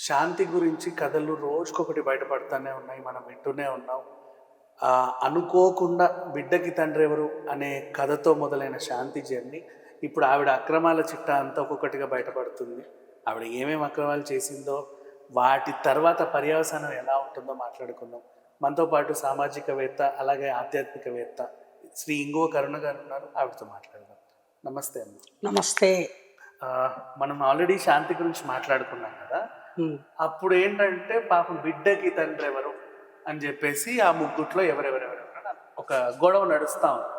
శాంతి గురించి కథలు రోజుకొకటి బయటపడుతూనే ఉన్నాయి. మనం వింటూనే ఉన్నాం. అనుకోకుండా బిడ్డకి తండ్రి ఎవరు అనే కథతో మొదలైన శాంతి జర్నీ ఇప్పుడు ఆవిడ అక్రమాల చిట్టా అంతా ఒక్కొక్కటిగా బయటపడుతుంది. ఆవిడ ఏమేమి అక్రమాలు చేసిందో, వాటి తర్వాత పర్యవసానం ఎలా ఉంటుందో మాట్లాడుకుందాం. మనతో పాటు సామాజికవేత్త అలాగే ఆధ్యాత్మికవేత్త శ్రీ ఇంగువ కరుణ గారు ఉన్నారు. ఆవిడతో మాట్లాడదాం. నమస్తే అమ్మ. నమస్తే. మనం ఆల్రెడీ శాంతి గురించి మాట్లాడుకున్నాం కదా. అప్పుడు ఏంటంటే పాపం బిడ్డకి తండ్రి ఎవరు అని చెప్పేసి ఆ ముగ్గుట్లో ఎవరెవరెవరెవరు ఒక గొడవ నడుస్తా ఉంది.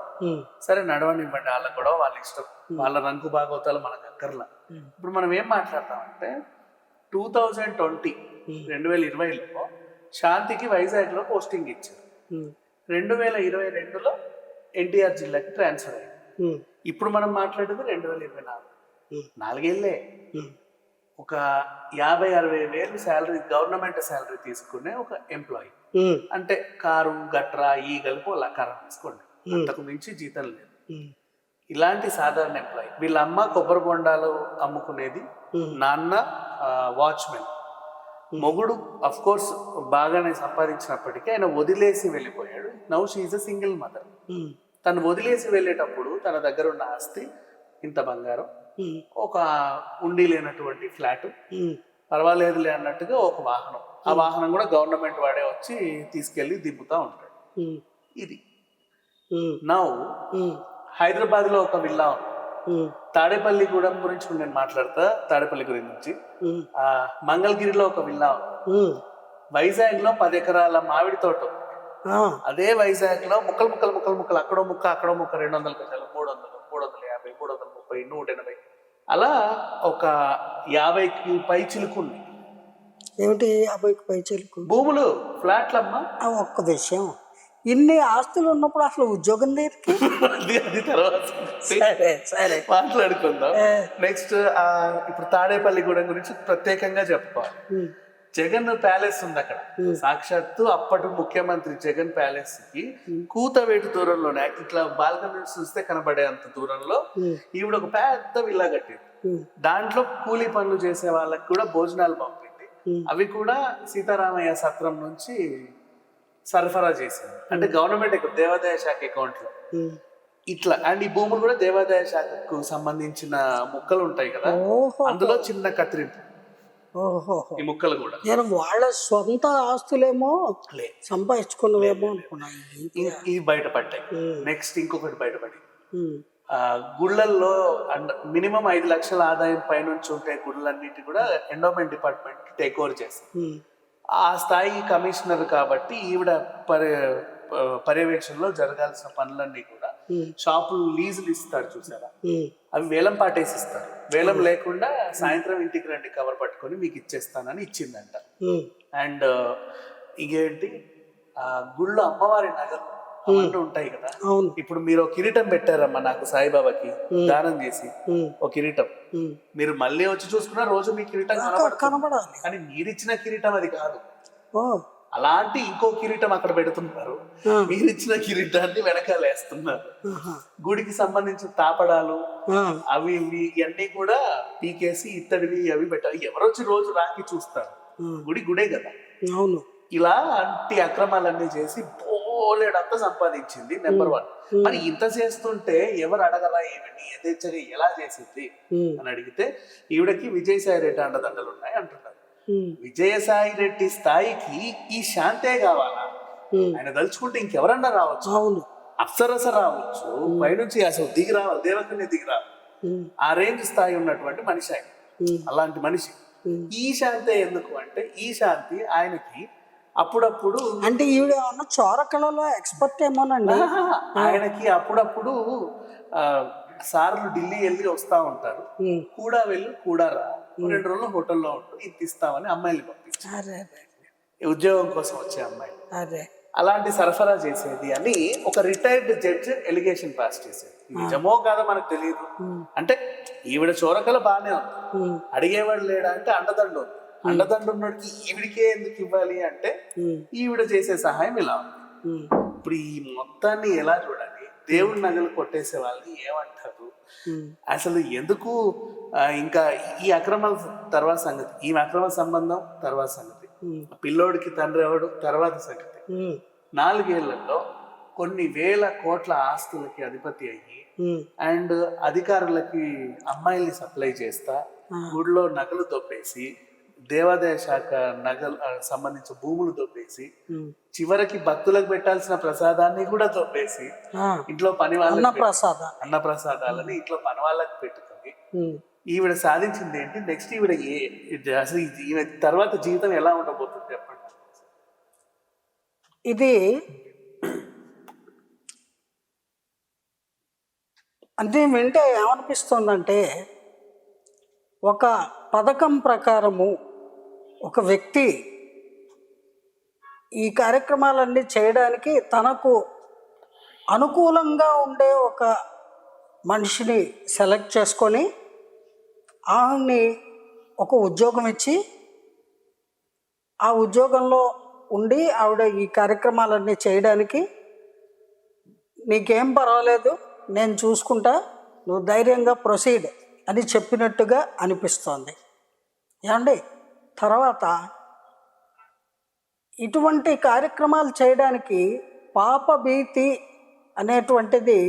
సరే నడవనివ్వండి, వాళ్ళ గొడవ వాళ్ళ ఇష్టం, వాళ్ళ రంగు భాగవతాలు మనకు అక్కర్లా. ఇప్పుడు మనం ఏం మాట్లాడతామంటే 2020 2020లో శాంతికి వైజాగ్లో పోస్టింగ్ ఇచ్చారు. 2022లో ఎన్టీఆర్ జిల్లాకి ట్రాన్స్ఫర్ అయ్యింది. ఇప్పుడు మనం మాట్లాడేది 2024, 4 ఏళ్ళే. ఒక 50-60 వేలు శాలరీ, గవర్నమెంట్ శాలరీ తీసుకునే ఒక ఎంప్లాయీ, అంటే కారు గట్రా ఈ కలిపి లకారం తీసుకోండి, అంతకు మించి జీతం లేదు. ఇలాంటి సాధారణ ఎంప్లాయీ. వీళ్ళ అమ్మ కొబ్బరి బొండాలు అమ్ముకునేది, నాన్న వాచ్మెన్. మొగుడు అఫ్ కోర్స్ బాగానే సంపాదించినప్పటికీ ఆయన వదిలేసి వెళ్ళిపోయాడు. Now she is a single mother. తను వదిలేసి వెళ్ళేటప్పుడు తన దగ్గర ఉన్న ఆస్తి ఇంత బంగారం, ఒక ఉండి లేనటువంటి ఫ్లాట్, పర్వాలేదులే అన్నట్టుగా ఒక వాహనం. ఆ వాహనం కూడా గవర్నమెంట్ వాడే వచ్చి తీసుకెళ్లి దింపుతా ఉంటాడు. ఇది నౌ హైదరాబాద్ లో ఒక విల్లా ఉంది. తాడేపల్లిగూడెం గురించి నేను మాట్లాడతా, తాడేపల్లి గురించి. మంగళగిరిలో ఒక విల్లా ఉంది. వైజాగ్ లో 10 ఎకరాల మామిడి తోట ఉంది. అదే వైజాగ్ లో ముక్కలు ముక్కలు ముక్కలు ముక్కలు, అక్కడో ముక్క అక్కడో ముక్క, 200 గజాలు, 300, 350, 330, 180, అలా ఒక 50కి పై చిలుకుంది. ఏమిటి 50కి పై చిలుకు? భూములు, ఫ్లాట్లమ్మా. ఒక్క విషయం, ఇన్ని ఆస్తులు ఉన్నప్పుడు అసలు ఉద్యోగం దేనికి? అది తర్వాత సరే మాట్లాడుకుందాం. నెక్స్ట్ ఇప్పుడు తాడేపల్లిగూడెం గురించి ప్రత్యేకంగా చెప్పుకోవాలి. జగన్ ప్యాలెస్ ఉంది అక్కడ. సాక్షాత్తు అప్పటి ముఖ్యమంత్రి జగన్ ప్యాలెస్ కి కూతవేటు దూరంలోనే, ఇట్లా బాల్కనీ చూస్తే కనబడే అంత దూరంలో ఈవిడ ఒక పెద్ద విల్లా కట్టింది. దాంట్లో కూలీ పనులు చేసే వాళ్ళకి కూడా భోజనాలు పంపింది. అవి కూడా సీతారామయ్య సత్రం నుంచి సరఫరా చేసింది. అంటే గవర్నమెంట్ దేవాదాయ శాఖ అకౌంట్ లో ఇట్లా. అండ్ ఈ భూములు కూడా దేవాదాయ శాఖకు సంబంధించిన ముక్కలు ఉంటాయి కదా, అందులో చిన్న కత్తిరింపు ఈ ముక్కలు కూడా. నేను వాళ్ళ సొంత ఆస్తులేమో సంపాదించుకున్నవేమో అనుకున్నాను. ఇవి బయటపడ్డాయి. నెక్స్ట్ ఇంకొకటి బయటపడింది. గుళ్ళల్లో మినిమం 5 లక్షల ఆదాయం పైనుంచి ఉంటే గుళ్ళన్నిటి కూడా ఎండోమెంట్ డిపార్ట్మెంట్ టేక్ ఓవర్ చేస్తుంది. ఆ స్థాయి కమిషనర్ కాబట్టి ఈవిడ పర్యవేక్షణలో జరగాల్సిన పనులన్నీ కూడా, షాపులు లీజులు ఇస్తారు చూసారా, అవి వేలం పాటేసి ఇస్తారు. వేలం లేకుండా సాయంత్రం ఇంటికి రండి కవర్ పట్టుకొని మీకు ఇచ్చేస్తానని ఇచ్చిందంట. అండ్ ఇంకేంటి, గుళ్ళో అమ్మవారి నగలు అవన్నీ ఉంటాయి కదా. ఇప్పుడు మీరు ఒక కిరీటం పెట్టారమ్మా నాకు, సాయిబాబాకి దానం చేసి ఒక కిరీటం, మీరు మళ్ళీ వచ్చి చూసుకున్నా రోజు మీ కిరీటం కనబడాలి. కానీ మీరిచ్చిన కిరీటం అది కాదు. అలాంటి ఇంకో కిరీటం అక్కడ పెడుతున్నారు, మీరిచ్చిన కిరీటాన్ని వెనకాల వేస్తున్నారు. గుడికి సంబంధించిన తాపడాలు అవి ఇవన్నీ కూడా పీకేసి ఇత్తడివి అవి పెట్టాలి. ఎవరొచ్చి రోజు రాకి చూస్తారు, గుడే కదా. అవును. ఇలాంటి అక్రమాలన్నీ చేసి బోలెడంతా సంపాదించింది. నెంబర్ 1. మరి ఇంత చేస్తుంటే ఎవరు అడగలా ఏమిటి, యథేచ్ఛగా ఎలా చేసింది అని అడిగితే ఈవిడకి విజయసాయి రెడ్డి అండదండలు ఉన్నాయి అంటున్నారు. విజయసాయి రెడ్డి స్థాయికి ఈ శాంతే కావాలా? ఆయన తలుచుకుంటే ఇంకెవరన్నా రావచ్చు, అప్సరస రావచ్చు, పైనుంచి అసలు దిగిరావాలి, దేవకన్య దిగిరావాలి. ఆ రేంజ్ స్థాయి ఉన్నటువంటి మనిషి ఆయన. అలాంటి మనిషి. ఈ శాంతే ఎందుకు అంటే, ఈ శాంతి ఆయనకి అప్పుడప్పుడు, అంటే ఈవిడ ఏమన్నా చోరకళలో ఎక్స్పర్ట్ ఏమోనండి. ఆయనకి అప్పుడప్పుడు సార్లు ఢిల్లీ వెళ్ళి వస్తా ఉంటారు. కూడా వెళ్ళి కూడా రా, 2 రోజులు హోటల్లో ఉంటుంది, ఇది ఇస్తామని అమ్మాయిలు పంపించారు. ఉద్యోగం కోసం వచ్చే అమ్మాయి అలాంటి సరఫరా చేసేది అని ఒక రిటైర్డ్ జడ్జ్ ఎలిగేషన్ పాస్ చేసేది. నిజమో కాదో మనకు తెలియదు. అంటే ఈవిడ చోరకల బాగానే ఉంది, అడిగేవాడు లేడా అంటే అండదండు ఉంది. అండదండు ఉన్నోడికి ఈవిడికే ఎందుకు ఇవ్వాలి అంటే ఈవిడ చేసే సహాయం ఇలా ఉంది. ఇప్పుడు ఈ మొత్తాన్ని ఎలా చూడాలి? దేవుడి నగలు కొట్టేసే వాళ్ళని ఏమంటారు, అసలు ఎందుకు ఇంకా ఈ అక్రమాల తర్వాత సంగతి, ఈ అక్రమ సంబంధం తర్వాత సంగతి, పిల్లోడికి తండ్రి ఎవడు తర్వాత సంగతి. 4 ఏళ్లలో కొన్ని వేల కోట్ల ఆస్తులకి అధిపతి అయ్యి అండ్ అధికారులకి అమ్మాయిల్ని సప్లై చేస్తా గుడిలో నగలు దొబ్బేసి, దేవాదాయ శాఖ నగలు సంబంధించిన భూములు దొబ్బేసి, చివరికి భక్తులకు పెట్టాల్సిన ప్రసాదాన్ని కూడా దొబ్బేసి, ఇంట్లో పని వాళ్ళకి అన్న ప్రసాదాలని ఇంట్లో పని వాళ్ళకి పెట్టుకొని ఈవిడ సాధించింది ఏంటి? నెక్స్ట్ ఈవిడ అసలు ఈవిడ తర్వాత జీవితం ఎలా ఉండబోతుంది చెప్పండి. ఇది అంటే వింటే ఏమనిపిస్తుందంటే, ఒక పథకం ప్రకారము ఒక వ్యక్తి ఈ కార్యక్రమాలన్నీ చేయడానికి తనకు అనుకూలంగా ఉండే ఒక మనిషిని సెలెక్ట్ చేసుకొని ఆమెని ఒక ఉద్యోగం ఇచ్చి, ఆ ఉద్యోగంలో ఉండి ఆవిడ ఈ కార్యక్రమాలన్నీ చేయడానికి నీకేం పర్వాలేదు నేను చూసుకుంటా, నువ్వు ధైర్యంగా ప్రొసీడ్ అని చెప్పినట్టుగా అనిపిస్తోంది. ఏమండి, తర్వాత ఇటువంటి కార్యక్రమాలు చేయడానికి పాప భీతి అనేటువంటిది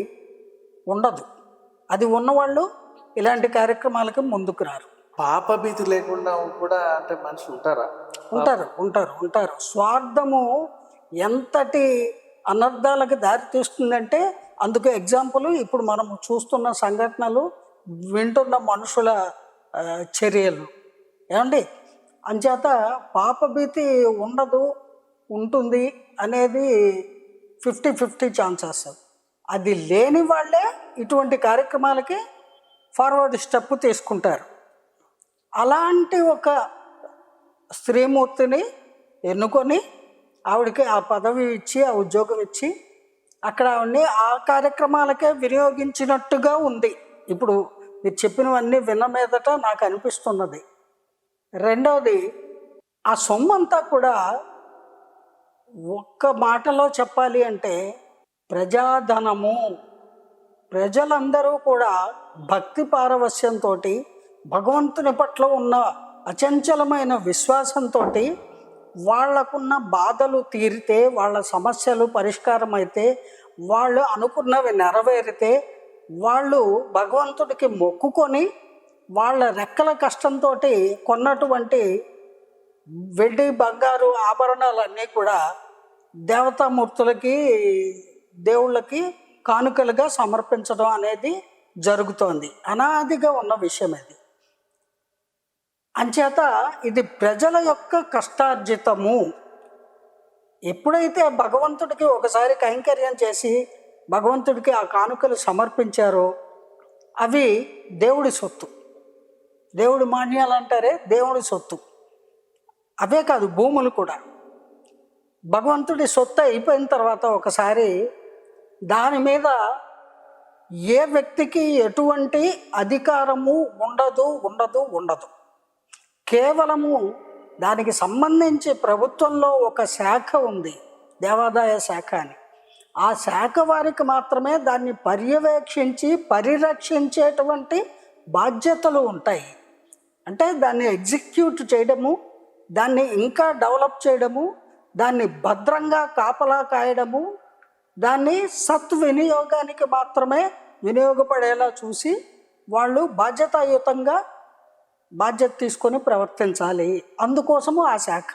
ఉండదు. అది ఉన్నవాళ్ళు ఇలాంటి కార్యక్రమాలకి ముందుకు రారు. పాప భీతి లేకుండా కూడా అంటే మనుషులు ఉంటారా? ఉంటారు. స్వార్థము ఎంతటి అనర్థాలకు దారి తీస్తుందంటే, అందుకు ఎగ్జాంపుల్ ఇప్పుడు మనం చూస్తున్న సంఘటనలు, వింటున్న మనుషుల చర్యలు. ఏమండి, అంచేత పాపభీతి ఉంటుంది అనేది 50-50 ఛాన్సెస్. అది లేని వాళ్ళే ఇటువంటి కార్యక్రమాలకి ఫార్వర్డ్ స్టెప్ తీసుకుంటారు. అలాంటి ఒక స్త్రీమూర్తిని ఎన్నుకొని ఆవిడకి ఆ పదవి ఇచ్చి, ఆ ఉద్యోగం ఇచ్చి, అక్కడ ఆవిడ్ని ఆ కార్యక్రమాలకే వినియోగించినట్టుగా ఉంది. ఇప్పుడు మీరు చెప్పినవన్నీ విన్న మీదట నాకు అనిపిస్తున్నది. రెండవది, ఆ సొమ్మంతా కూడా ఒక్క మాటలో చెప్పాలి అంటే ప్రజాధనము. ప్రజలందరూ కూడా భక్తి పారవస్యంతో, భగవంతుని పట్ల ఉన్న అచంచలమైన విశ్వాసంతో, వాళ్లకున్న బాధలు తీరితే, వాళ్ళ సమస్యలు పరిష్కారం అయితే, వాళ్ళు అనుకున్నవి నెరవేరితే, వాళ్ళు భగవంతుడికి మొక్కుకొని వాళ్ళ రెక్కల కష్టంతో కొన్నటువంటి వెండి బంగారు ఆభరణాలన్నీ కూడా దేవతామూర్తులకి, దేవుళ్ళకి కానుకలుగా సమర్పించడం అనేది జరుగుతోంది. అనాదిగా ఉన్న విషయం అది. అంచేత ఇది ప్రజల యొక్క కష్టార్జితము. ఎప్పుడైతే భగవంతుడికి ఒకసారి కైంకర్యం చేసి భగవంతుడికి ఆ కానుకలు సమర్పించారో అవి దేవుడి సొత్తు. దేవుడి మాన్యాలు అంటారే, దేవుడి సొత్తు. అవే కాదు, భూములు కూడా భగవంతుడి సొత్తు అయిపోయిన తర్వాత ఒకసారి దాని మీద ఏ వ్యక్తికి ఎటువంటి అధికారము ఉండదు. కేవలము దానికి సంబంధించి ప్రభుత్వంలో ఒక శాఖ ఉంది, దేవాదాయ శాఖ అని. ఆ శాఖ వారికి మాత్రమే దాన్ని పర్యవేక్షించి పరిరక్షించేటువంటి బాధ్యతలు ఉంటాయి. అంటే దాన్ని ఎగ్జిక్యూట్ చేయడము, దాన్ని ఇంకా డెవలప్ చేయడము, దాన్ని భద్రంగా కాపలా కాయడము, దాన్ని సద్వినియోగానికి మాత్రమే వినియోగపడేలా చూసి వాళ్ళు బాధ్యతాయుతంగా బాధ్యత తీసుకొని ప్రవర్తించాలి. అందుకోసము ఆ శాఖ.